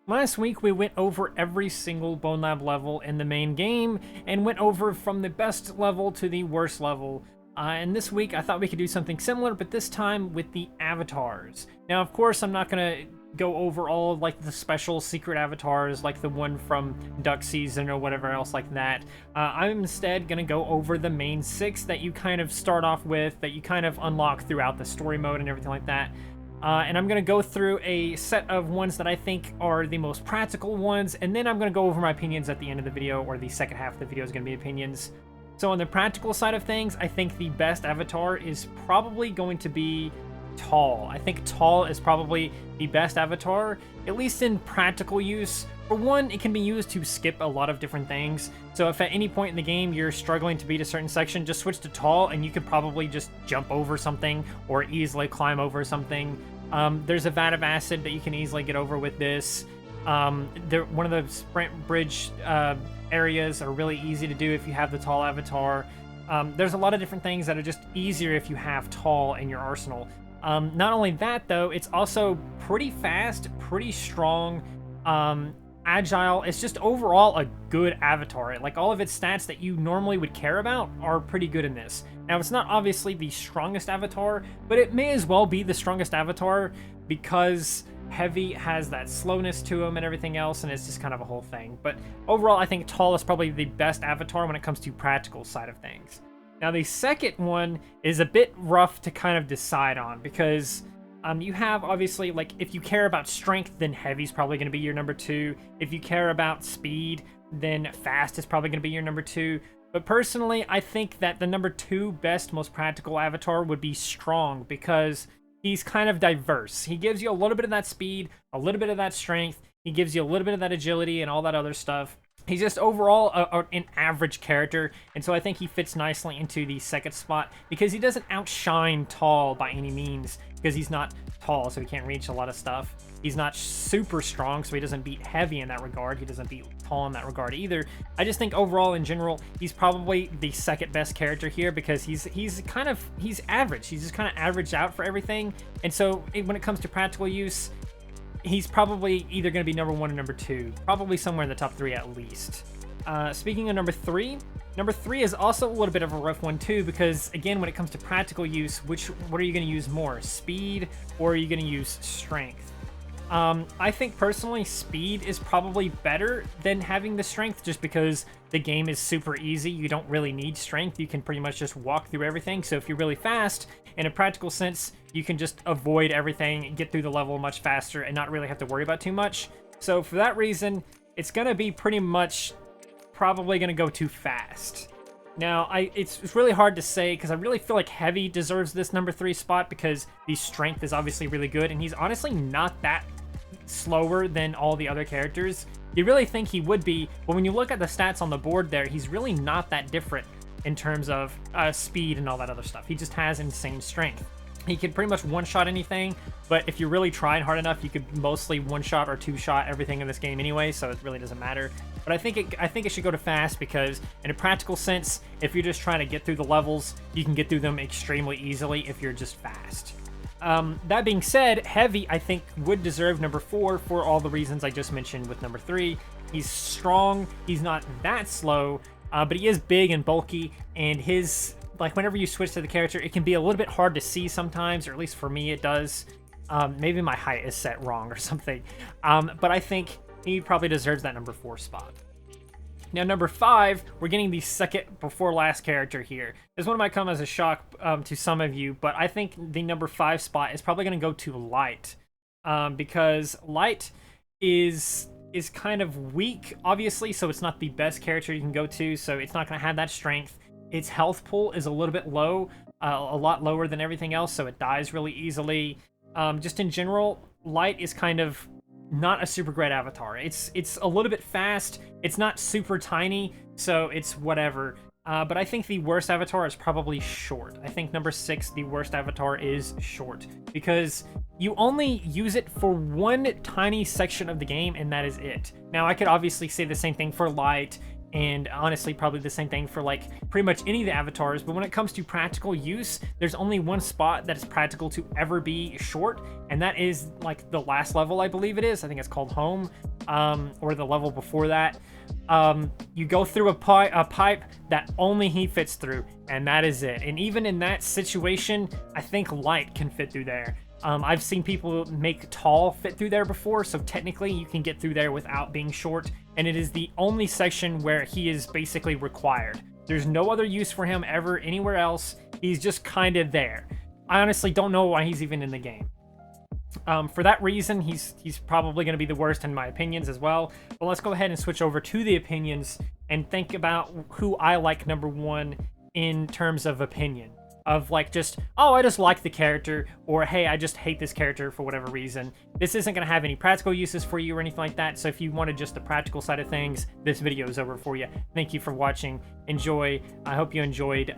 Last week, we went over every single Bonelab level in the main game and went over from the best level to the worst level. And this week, I thought we could do something similar, but this time with the avatars. Now, of course, I'm not going to go over all of like the special secret avatars like the one from Duck Season or whatever else like that. I'm instead going to go over the main 6 that you kind of start off with, that you kind of unlock throughout the story mode and everything like that. And I'm going to go through a set of ones that I think are the most practical ones, and then I'm going to go over my opinions at the end of the video, or the second half of the video is going to be opinions. So on the practical side of things, I think the best avatar is probably going to be Tall. I think Tall is probably the best avatar, at least in practical use. For one, it can be used to skip a lot of different things. So if at any point in the game you're struggling to beat a certain section, just switch to Tall and you could probably just jump over something or easily climb over something. There's a vat of acid that you can easily get over with this. One of the sprint bridge areas are really easy to do if you have the Tall avatar. There's a lot of different things that are just easier if you have Tall in your arsenal. Not only that, though, it's also pretty fast, pretty strong, agile. It's just overall a good avatar. Like, all of its stats that you normally would care about are pretty good in this. Now, it's not obviously the strongest avatar, but it may as well be the strongest avatar because Heavy has that slowness to him and everything else, and it's just kind of a whole thing. But overall, I think Tall is probably the best avatar when it comes to practical side of things. Now, the second one is a bit rough to kind of decide on because you have, obviously, like, if you care about strength, then Heavy's probably going to be your number 2. If you care about speed, then Fast is probably going to be your number 2. But personally, I think that the number 2 best, most practical avatar would be Strong because he's kind of diverse. He gives you a little bit of that speed, a little bit of that strength. He gives you a little bit of that agility and all that other stuff. He's just overall an average character, and so I think he fits nicely into the second spot because he doesn't outshine Tall by any means because he's not tall, so he can't reach a lot of stuff. He's not super strong, so he doesn't beat Heavy in that regard. He doesn't beat Tall in that regard either. I just think overall, in general, he's probably the second best character here because he's average. He's just kind of averaged out for everything, and so when it comes to practical use, he's probably either going to be number 1 or number 2. Probably somewhere in the top 3 at least. Speaking of number 3 is also a little bit of a rough one too because, again, when it comes to practical use, what are you going to use more? Speed, or are you going to use strength? I think personally speed is probably better than having the strength just because the game is super easy. You don't really need strength. You can pretty much just walk through everything. So if you're really fast, in a practical sense, you can just avoid everything and get through the level much faster and not really have to worry about too much. So for that reason, it's going to be pretty much probably going to go too fast. Now, it's really hard to say because I really feel like Heavy deserves this number 3 spot because the strength is obviously really good, and he's honestly not that slower than all the other characters. You really think he would be, but when you look at the stats on the board there, he's really not that different in terms of speed and all that other stuff. He just has insane strength. He can pretty much one-shot anything, but if you're really trying hard enough, you could mostly one-shot or two-shot everything in this game anyway, so it really doesn't matter. But I think it should go to Fast because, in a practical sense, if you're just trying to get through the levels, you can get through them extremely easily if you're just fast. That being said, Heavy, I think, would deserve number 4 for all the reasons I just mentioned with number 3. He's strong, he's not that slow, but he is big and bulky, and his, like, whenever you switch to the character, it can be a little bit hard to see sometimes, or at least for me it does. Maybe my height is set wrong or something, but I think he probably deserves that number 4 spot. Now, number 5, we're getting the second before last character here. This one might come as a shock to some of you, but I think the number 5 spot is probably going to go to Light, because Light is kind of weak, obviously, so it's not the best character you can go to, so it's not going to have that strength. Its health pool is a little bit low, a lot lower than everything else, so it dies really easily. Just in general, Light is kind of not a super great avatar. It's a little bit fast. It's not super tiny, so it's whatever. But I think the worst avatar is probably Short. I think number 6, the worst avatar, is Short because you only use it for one tiny section of the game, and that is it. Now, I could obviously say the same thing for Light and honestly probably the same thing for like pretty much any of the avatars. But when it comes to practical use, there's only one spot that is practical to ever be short, and that is like the last level, I believe it is. I think it's called Home, or the level before that. You go through a pipe that only he fits through, and that is it. And even in that situation, I think Light can fit through there. I've seen people make Tall fit through there before, so technically you can get through there without being short, and it is the only section where he is basically required. There's no other use for him ever anywhere else. He's just kind of there. I honestly don't know why he's even in the game. For that reason, he's probably going to be the worst in my opinions as well. But let's go ahead and switch over to the opinions and think about who I like number one in terms of opinion. Of like just, oh, I just like the character, or hey, I just hate this character for whatever reason. This isn't going to have any practical uses for you or anything like that, so if you wanted just the practical side of things, this video is over for you. Thank you for watching. Enjoy. I hope you enjoyed.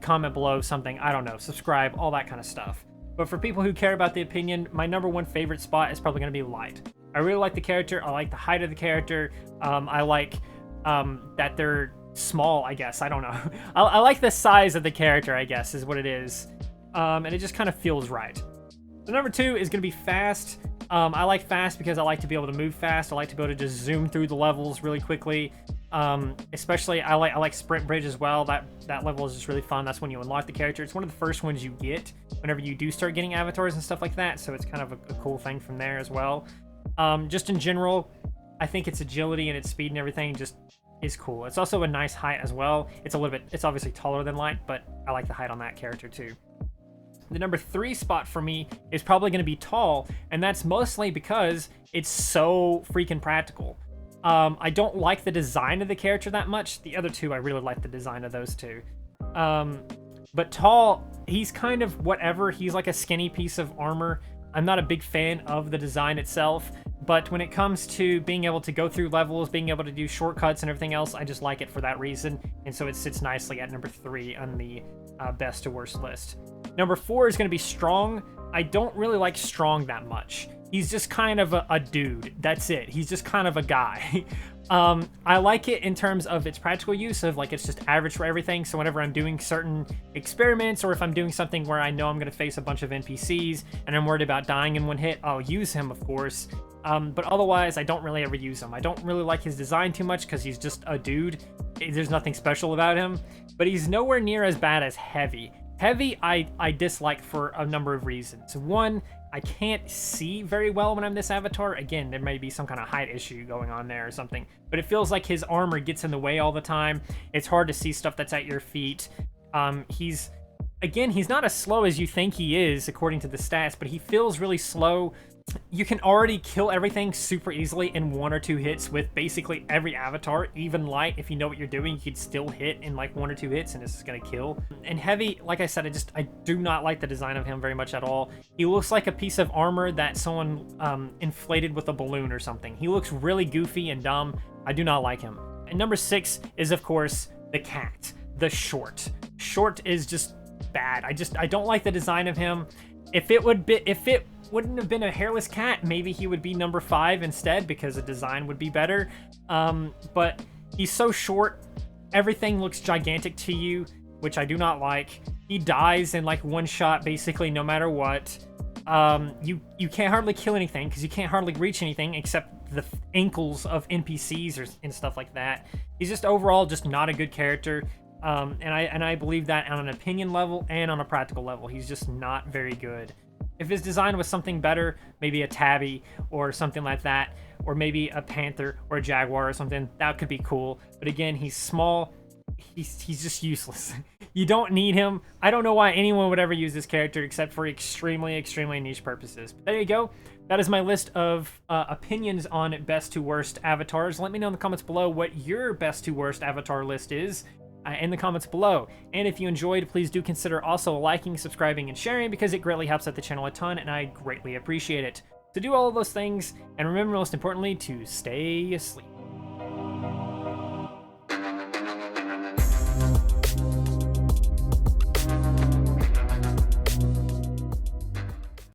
Comment below something, I don't know, subscribe, all that kind of stuff. But for people who care about the opinion, my number one favorite spot is probably going to be Light. I really like the character. I like the height of the character. I like that they're small, I guess. I don't know. I like the size of the character, I guess, is what it is. And it just kind of feels right. So number two is going to be Fast. I like Fast because I like to be able to move fast. I like to be able to just zoom through the levels really quickly. Especially, I like Sprint Bridge as well. That level is just really fun. That's when you unlock the character. It's one of the first ones you get whenever you do start getting avatars and stuff like that. So it's kind of a cool thing from there as well. Just in general, I think its agility and its speed and everything just is cool. It's also a nice height as well. It's obviously taller than Light, but I like the height on that character too. The number three spot for me is probably going to be Tall, and that's mostly because it's so freaking practical. I don't like the design of the character that much. The other two, I really like the design of those two. But Tall, he's kind of whatever. He's like a skinny piece of armor. I'm not a big fan of the design itself, but when it comes to being able to go through levels, being able to do shortcuts and everything else, I just like it for that reason, and so it sits nicely at number 3 on the best to worst list. Number 4 is going to be Strong. I don't really like Strong that much. He's just kind of a dude. That's it. He's just kind of a guy. I like it in terms of its practical use of like it's just average for everything. So whenever I'm doing certain experiments, or if I'm doing something where I know I'm going to face a bunch of NPCs and I'm worried about dying in one hit, I'll use him, of course. But otherwise, I don't really ever use him. I don't really like his design too much because he's just a dude. There's nothing special about him. But he's nowhere near as bad as Heavy. Heavy, I dislike for a number of reasons. One, I can't see very well when I'm this avatar. Again, there may be some kind of height issue going on there or something, but it feels like his armor gets in the way all the time. It's hard to see stuff that's at your feet. He's not as slow as you think he is according to the stats, but he feels really slow. You can already kill everything super easily in 1 or 2 hits with basically every avatar. Even Light, if you know what you're doing, you could still hit in like 1 or 2 hits and it's gonna kill. And Heavy, like I said, I do not like the design of him very much at all. He looks like a piece of armor that someone inflated with a balloon or something. He looks really goofy and dumb. I do not like him. And number 6 is, of course, the cat, the Short. Short is just bad. I don't like the design of him. If it wouldn't have been a hairless cat, maybe he would be number 5 instead because the design would be better. But he's so short, everything looks gigantic to you, which I do not like. He dies in like 1 shot basically no matter what. You can't hardly kill anything because you can't hardly reach anything except the ankles of NPCs and stuff like that. He's just overall just not a good character. And I believe that on an opinion level and on a practical level. He's just not very good. If his design was something better, maybe a tabby or something like that, or maybe a panther or a jaguar or something, that could be cool. But again, he's small. He's just useless. You don't need him. I don't know why anyone would ever use this character except for extremely, extremely niche purposes. But there you go. That is my list of opinions on best to worst avatars. Let me know in the comments below what your best to worst avatar list is. In the comments below. And if you enjoyed, please do consider also liking, subscribing, and sharing because it greatly helps out the channel a ton and I greatly appreciate it. So do all of those things and remember most importantly to stay asleep.